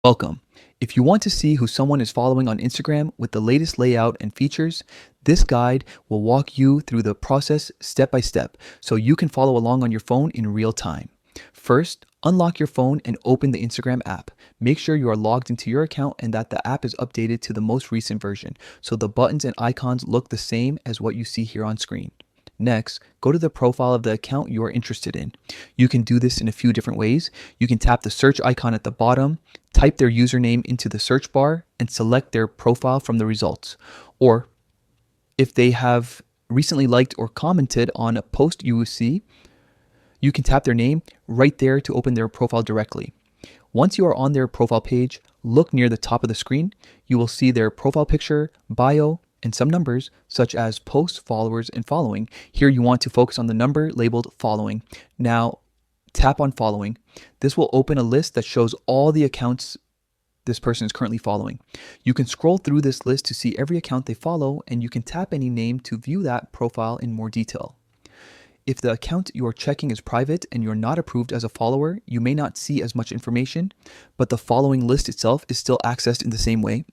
Welcome. If you want to see who someone is following on Instagram with the latest layout and features, this guide will walk you through the process step by step so you can follow along on your phone in real time. First, unlock your phone and open the Instagram app. Make sure you are logged into your account and that the app is updated to the most recent version so the buttons and icons look the same as what you see here on screen. Next, go to the profile of the account you are interested in. You can do this in a few different ways. You can tap the search icon at the bottom, type their username into the search bar, and select their profile from the results. Or, if they have recently liked or commented on a post you will see, you can tap their name right there to open their profile directly. Once you are on their profile page, look near the top of the screen. You will see their profile picture, bio, and some numbers such as posts, followers, and following. Here you want to focus on the number labeled following. Now tap on following. This will open a list that shows all the accounts this person is currently following. You can scroll through this list to see every account they follow, and you can tap any name to view that profile in more detail. If the account you are checking is private and you're not approved as a follower, you may not see as much information, but the following list itself is still accessed in the same way.